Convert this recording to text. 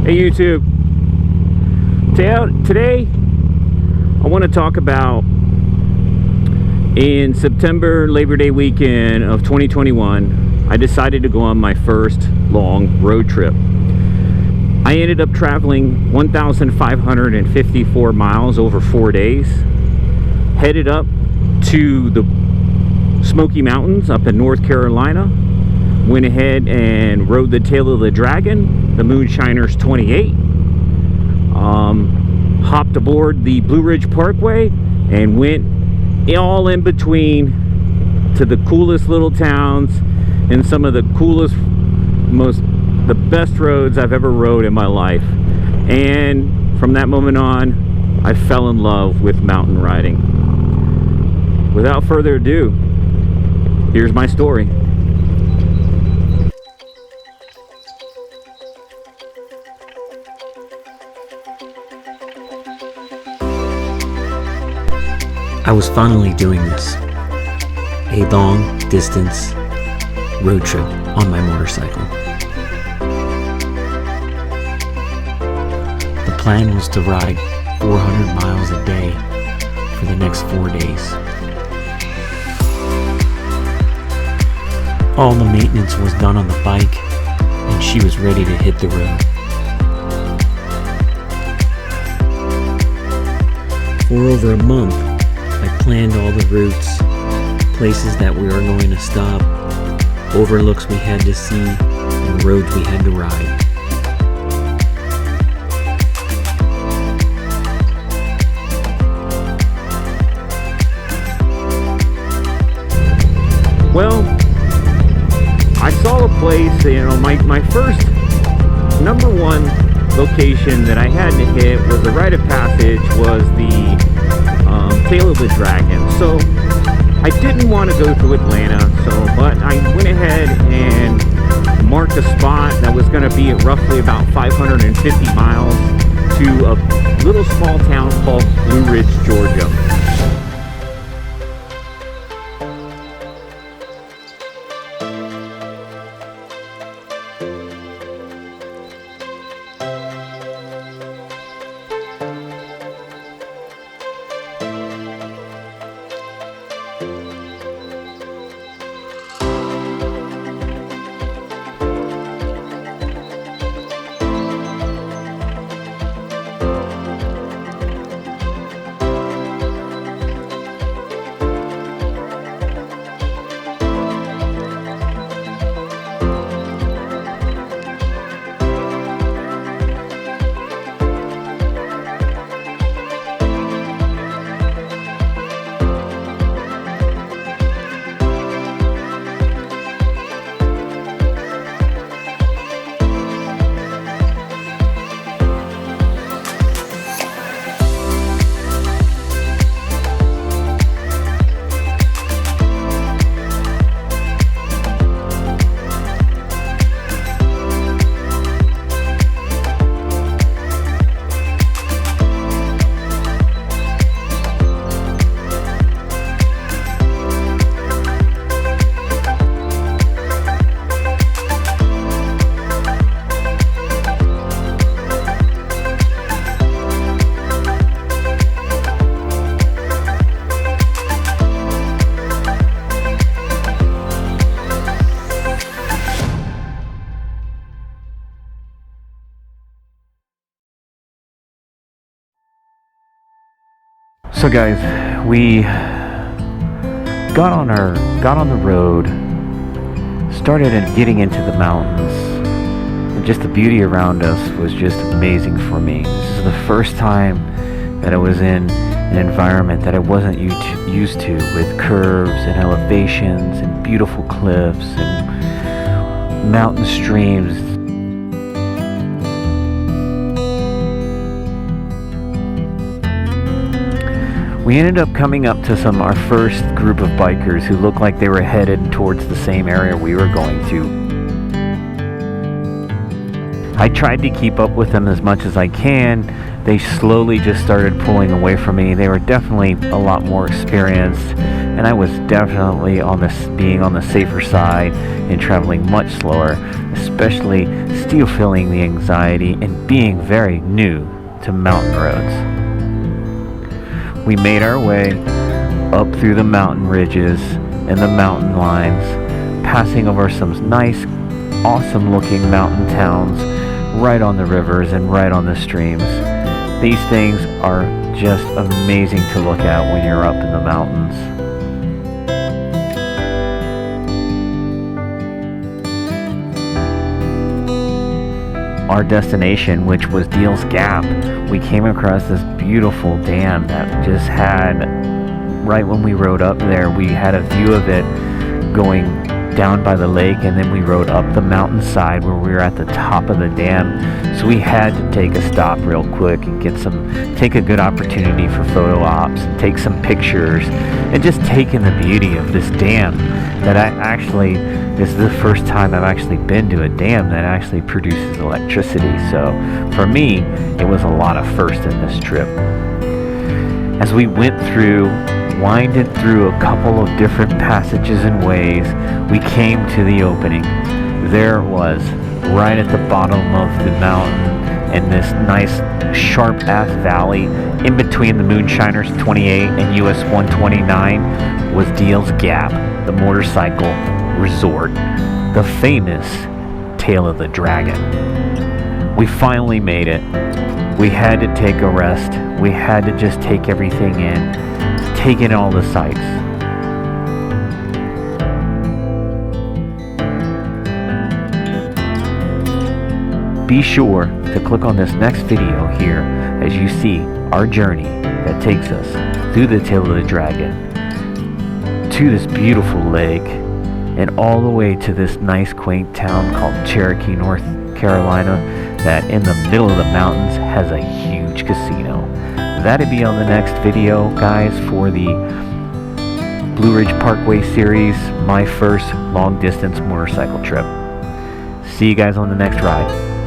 Hey YouTube. Today I want to talk about in September Labor Day weekend of 2021 I decided to go on my first long road trip. I ended up traveling 1,554 miles over 4 days, headed up to the Smoky Mountains up in North Carolina, went ahead and rode the tail of the dragon, the Moonshiners 28, hopped aboard the Blue Ridge Parkway and went all in between to the coolest little towns and some of the coolest, the best roads I've ever rode in my life. And from that moment on, I fell in love with mountain riding. Without further ado, here's my story. I was finally doing this, a long distance road trip on my motorcycle. The plan was to ride 400 miles a day for the next 4 days. All the maintenance was done on the bike and she was ready to hit the road. For over a month, I planned all the routes, places that we were going to stop, overlooks we had to see, and roads we had to ride. Well, I saw a place, my first number one location that I had to hit was the rite of passage was the tail of the dragon. So I didn't want to go through Atlanta, but I went ahead and marked a spot that was going to be at roughly about 550 miles to a little small town called Blue Ridge, Georgia. So guys, we got on the road, started getting into the mountains, and just the beauty around us was just amazing for me. This is the first time that I was in an environment that I wasn't used to, with curves and elevations and beautiful cliffs and mountain streams. We ended up coming up to our first group of bikers who looked like they were headed towards the same area we were going to. I tried to keep up with them as much as I can, they slowly just started pulling away from me. They were definitely a lot more experienced, and I was definitely being on the safer side and traveling much slower, especially still feeling the anxiety and being very new to mountain roads. We made our way up through the mountain ridges and the mountain lines, passing over some nice, awesome looking mountain towns right on the rivers and right on the streams. These things are just amazing to look at when you're up in the mountains. Our destination, which was Deal's Gap, we came across this beautiful dam that just had, right when we rode up there, we had a view of it going down by the lake, and then we rode up the mountainside where we were at the top of the dam. So we had to take a stop real quick and take a good opportunity for photo ops and take some pictures and just take in the beauty of this dam that this is the first time I've actually been to a dam that actually produces electricity. So for me, it was a lot of firsts in this trip. As we winded through a couple of different passages and ways, we came to the opening. There it was, right at the bottom of the mountain, in this nice sharp-ass valley, in between the Moonshiners 28 and US 129, was Deal's Gap, the motorcycle resort, the famous Tail of the Dragon. We finally made it. We had to take a rest. We had to just take everything in, take in all the sights. Be sure to click on this next video here as you see our journey that takes us through the Tail of the Dragon to this beautiful lake and all the way to this nice quaint town called Cherokee, North Carolina, that in the middle of the mountains has a huge casino. That'll be on the next video, guys, for the Blue Ridge Parkway series, my first long distance motorcycle trip. See you guys on the next ride.